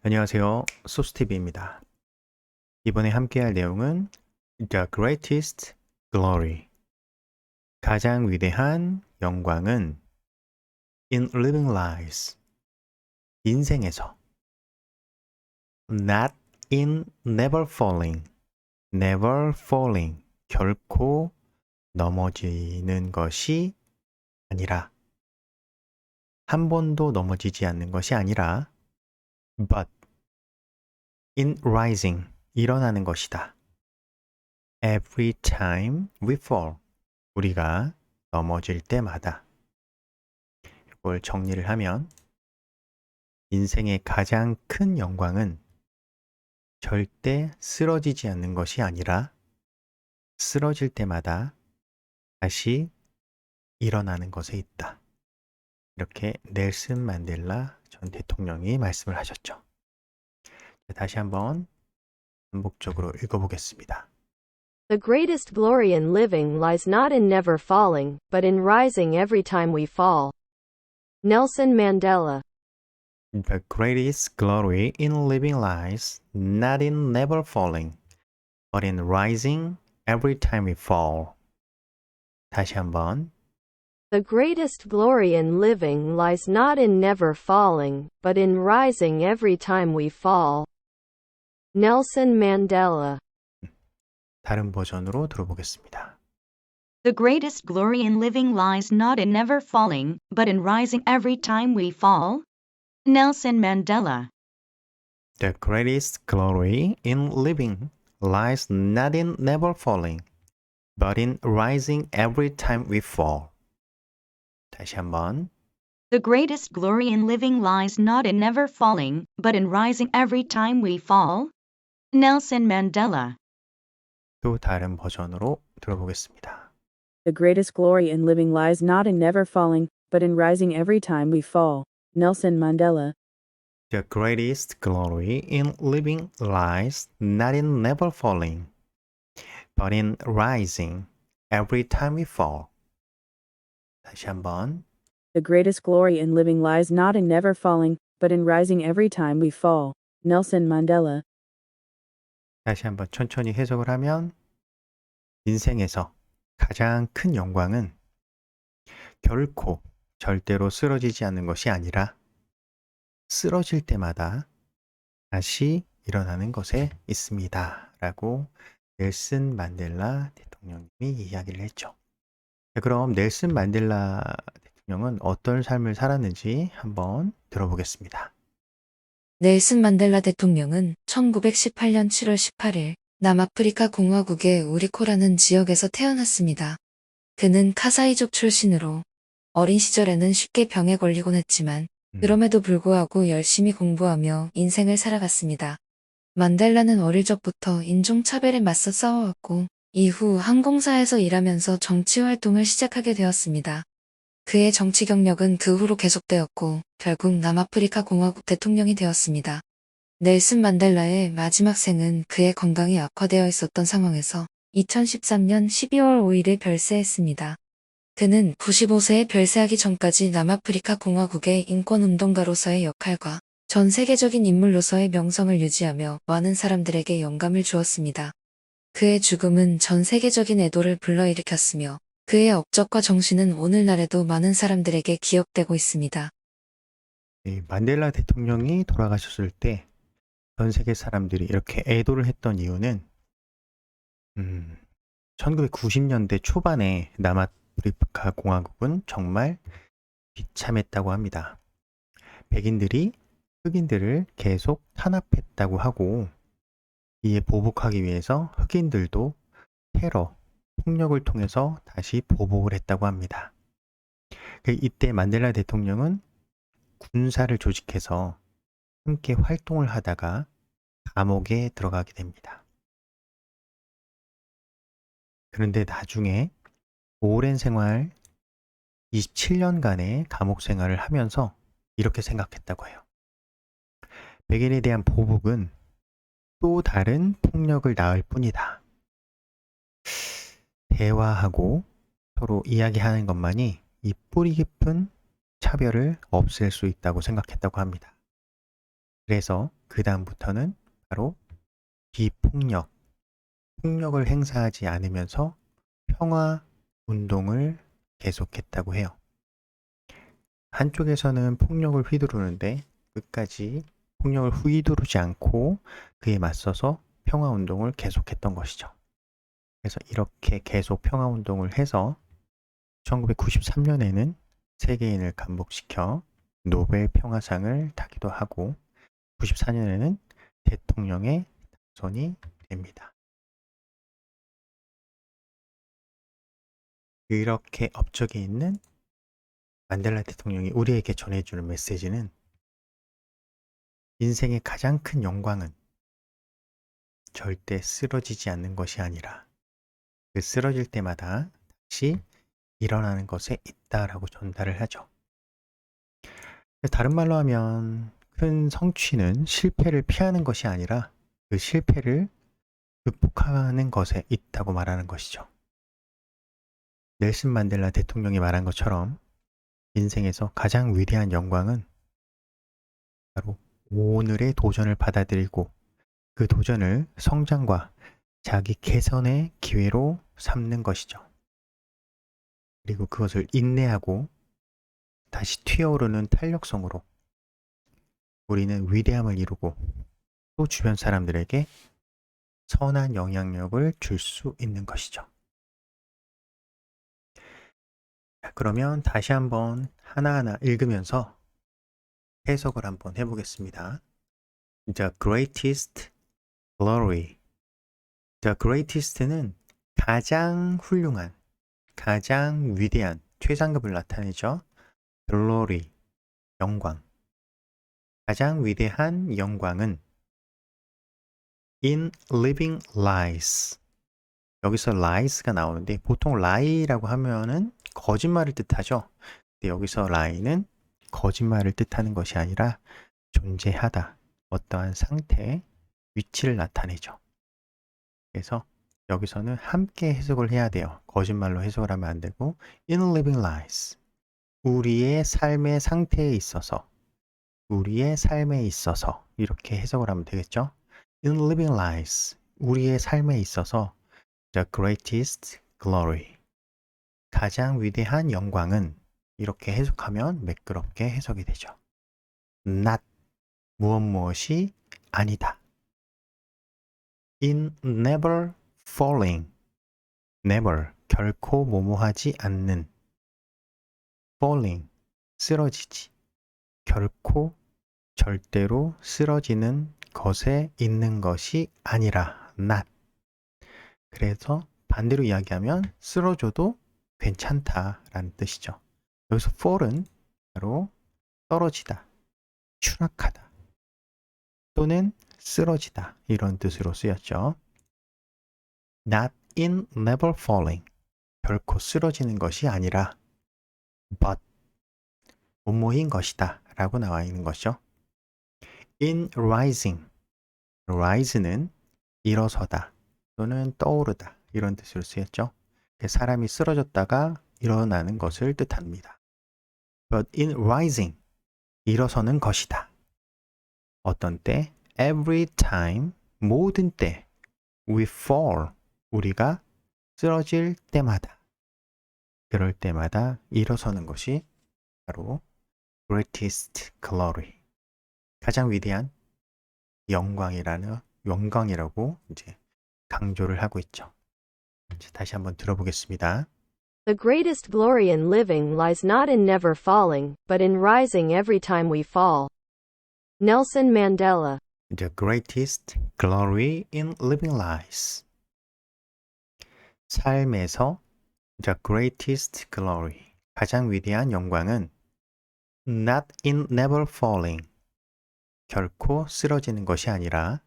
안녕하세요. 소스티비입니다. 이번에 함께할 내용은 The Greatest Glory. 가장 위대한 영광은 In Living Lies. 인생에서. Not in Never Falling. Never falling. 결코 넘어지는 것이 아니라. 한 번도 넘어지지 않는 것이 아니라 But in rising. 일어나는 것이다. Every time we fall. 우리가 넘어질 때마다. 이걸 정리를 하면 인생의 가장 큰 영광은 절대 쓰러지지 않는 것이 아니라 쓰러질 때마다 다시 일어나는 것에 있다. 이렇게 넬슨 만델라 전 대통령이 말씀을 하셨죠. 다시 한번 반복적으로 읽어보겠습니다. The greatest glory in living lies not in never falling, but in rising every time we fall. Nelson Mandela. The greatest glory in living lies not in never falling, but in rising every time we fall. 다시 한번. The greatest glory in living lies not in never falling, but in rising every time we fall. Nelson Mandela. 다른 버전으로 들어보겠습니다. The greatest glory in living lies not in never falling, but in rising every time we fall. Nelson Mandela. The greatest glory in living lies not in never falling, but in rising every time we fall. 다시 한번. The greatest glory in living lies not in never falling, but in rising every time we fall. Nelson Mandela. 또 다른 버전으로 들어보겠습니다. The greatest glory in living lies not in never falling, but in rising every time we fall. Nelson Mandela. The greatest glory in living lies not in never falling, but in rising every time we fall. 다시 한번. The greatest glory in living lies not in never falling, but in rising every time we fall. Nelson Mandela. 다시 한번 천천히 해석을 하면 인생에서 가장 큰 영광은 결코 절대로 쓰러지지 않는 것이 아니라 쓰러질 때마다 다시 일어나는 것에 있습니다. 라고 넬슨 만델라 대통령님이 이야기를 했죠. 그럼 넬슨 만델라 대통령은 어떤 삶을 살았는지 한번 들어보겠습니다. 넬슨 만델라 대통령은 1918년 7월 18일 남아프리카 공화국의 우리코라는 지역에서 태어났습니다. 그는 카사이족 출신으로 어린 시절에는 쉽게 병에 걸리곤 했지만 그럼에도 불구하고 열심히 공부하며 인생을 살아갔습니다. 만델라는 어릴 적부터 인종차별에 맞서 싸워왔고 이후 항공사에서 일하면서 정치 활동을 시작하게 되었습니다. 그의 정치 경력은 그 후로 계속되었고 결국 남아프리카 공화국 대통령이 되었습니다. 넬슨 만델라의 마지막 생은 그의 건강이 악화되어 있었던 상황에서 2013년 12월 5일에 별세했습니다. 그는 95세에 별세하기 전까지 남아프리카 공화국의 인권운동가로서의 역할과 전 세계적인 인물로서의 명성을 유지하며 많은 사람들에게 영감을 주었습니다. 그의 죽음은 전 세계적인 애도를 불러일으켰으며 그의 업적과 정신은 오늘날에도 많은 사람들에게 기억되고 있습니다. 만델라 대통령이 돌아가셨을 때 전 세계 사람들이 이렇게 애도를 했던 이유는 1990년대 초반에 남아프리카 공화국은 정말 비참했다고 합니다. 백인들이 흑인들을 계속 탄압했다고 하고 이에 보복하기 위해서 흑인들도 테러, 폭력을 통해서 다시 보복을 했다고 합니다. 이때 만델라 대통령은 군사를 조직해서 함께 활동을 하다가 감옥에 들어가게 됩니다. 그런데 나중에 오랜 생활 27년간의 감옥 생활을 하면서 이렇게 생각했다고 해요. 백인에 대한 보복은 또 다른 폭력을 낳을 뿐이다. 대화하고 서로 이야기하는 것만이 이 뿌리 깊은 차별을 없앨 수 있다고 생각했다고 합니다. 그래서 그 다음부터는 바로 비폭력, 폭력을 행사하지 않으면서 평화 운동을 계속했다고 해요. 한쪽에서는 폭력을 휘두르는데 끝까지 폭력을 휘두르지 않고 그에 맞서서 평화 운동을 계속했던 것이죠. 그래서 이렇게 계속 평화 운동을 해서 1993년에는 세계인을 감복시켜 노벨 평화상을 타기도 하고 94년에는 대통령에 당선이 됩니다. 이렇게 업적이 있는 만델라 대통령이 우리에게 전해주는 메시지는 인생의 가장 큰 영광은 절대 쓰러지지 않는 것이 아니라 그 쓰러질 때마다 다시 일어나는 것에 있다라고 전달을 하죠. 다른 말로 하면 큰 성취는 실패를 피하는 것이 아니라 그 실패를 극복하는 것에 있다고 말하는 것이죠. 넬슨 만델라 대통령이 말한 것처럼 인생에서 가장 위대한 영광은 바로 오늘의 도전을 받아들이고 그 도전을 성장과 자기 개선의 기회로 삼는 것이죠. 그리고 그것을 인내하고 다시 튀어오르는 탄력성으로 우리는 위대함을 이루고 또 주변 사람들에게 선한 영향력을 줄 수 있는 것이죠. 그러면 다시 한번 하나하나 읽으면서 해석을 한번 해보겠습니다. The greatest glory. The greatest는 가장 훌륭한, 가장 위대한, 최상급을 나타내죠. glory, 영광. 가장 위대한 영광은 in living lies. 여기서 lies가 나오는데 보통 lie라고 하면은 거짓말을 뜻하죠. 근데 여기서 lie는 거짓말을 뜻하는 것이 아니라 존재하다, 어떠한 상태, 위치를 나타내죠. 그래서 여기서는 함께 해석을 해야 돼요. 거짓말로 해석을 하면 안 되고 in living lies, 우리의 삶의 상태에 있어서, 우리의 삶에 있어서 이렇게 해석을 하면 되겠죠. in living lies, 우리의 삶에 있어서 the greatest glory, 가장 위대한 영광은 이렇게 해석하면 매끄럽게 해석이 되죠. not, 무엇이 아니다. in never falling, never, 결코 뭐뭐하지 않는. falling, 쓰러지지. 결코, 절대로 쓰러지는 것에 있는 것이 아니라 not. 그래서 반대로 이야기하면 쓰러져도 괜찮다라는 뜻이죠. 여기서 fall은 바로 떨어지다, 추락하다 또는 쓰러지다 이런 뜻으로 쓰였죠. Not in never falling, 결코 쓰러지는 것이 아니라 but, 뭐뭐인 것이다 라고 나와 있는 것이죠. In rising, rise는 일어서다 또는 떠오르다 이런 뜻으로 쓰였죠. 사람이 쓰러졌다가 일어나는 것을 뜻합니다. But in rising, 일어서는 것이다. 어떤 때? Every time, 모든 때. We fall, 우리가 쓰러질 때마다. 그럴 때마다 일어서는 것이 바로 greatest glory, 가장 위대한 영광이라고 이제 강조를 하고 있죠. 다시 한번 들어보겠습니다. The greatest glory in living lies not in never falling, but in rising every time we fall. Nelson Mandela. The greatest glory in living lies. 삶에서 the greatest glory, 가장 위대한 영광은 not in never falling, 결코 쓰러지는 것이 아니라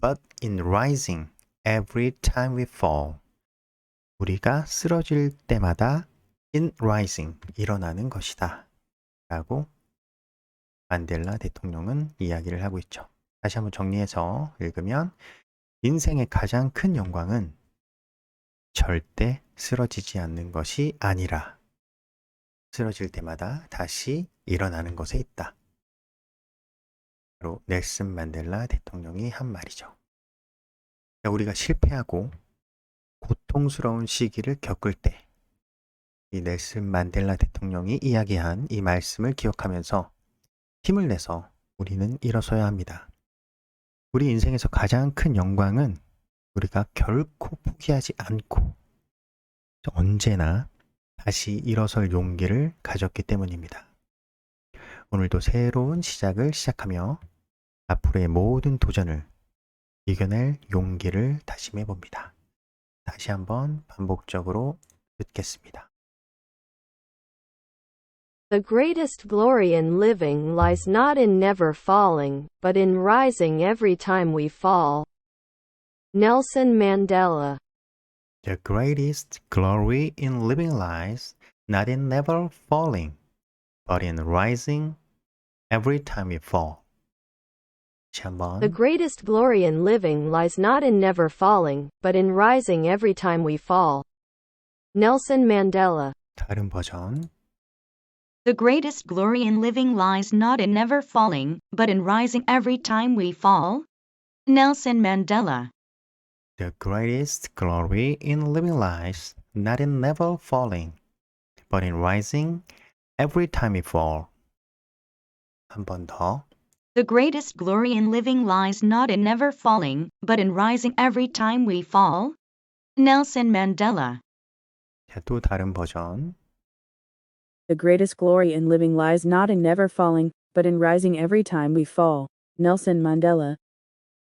but in rising every time we fall, 우리가 쓰러질 때마다 in rising, 일어나는 것이다 라고 만델라 대통령은 이야기를 하고 있죠. 다시 한번 정리해서 읽으면 인생의 가장 큰 영광은 절대 쓰러지지 않는 것이 아니라 쓰러질 때마다 다시 일어나는 것에 있다. 바로 넬슨 만델라 대통령이 한 말이죠. 우리가 실패하고 고통스러운 시기를 겪을 때 이 넬슨 만델라 대통령이 이야기한 이 말씀을 기억하면서 힘을 내서 우리는 일어서야 합니다. 우리 인생에서 가장 큰 영광은 우리가 결코 포기하지 않고 언제나 다시 일어설 용기를 가졌기 때문입니다. 오늘도 새로운 시작을 시작하며 앞으로의 모든 도전을 이겨낼 용기를 다짐해 봅니다. 다시 한번 반복적으로 듣겠습니다. The greatest glory in living lies not in never falling, but in rising every time we fall. Nelson Mandela. The greatest glory in living lies not in never falling, but in rising every time we fall. 다시 한번. The greatest glory in living lies not in never falling, but in rising every time we fall. Nelson Mandela. 다른 버전. The greatest glory in living lies not in never falling, but in rising every time we fall. Nelson Mandela. The greatest glory in living lies not in never falling, but in rising every time we fall. 한 번 더. The greatest glory in living lies not in never falling, but in rising every time we fall. Nelson Mandela. 자, 또 다른 버전. The greatest glory in living lies not in never falling, but in rising every time we fall. Nelson Mandela.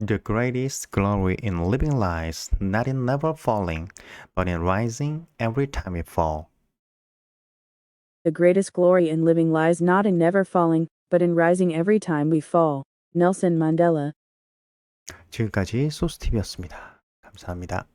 The greatest glory in living lies not in never falling, but in rising every time we fall. The greatest glory in living lies not in never falling, but in rising every time we fall. Nelson Mandela. 지금까지 소스TV였습니다. 감사합니다.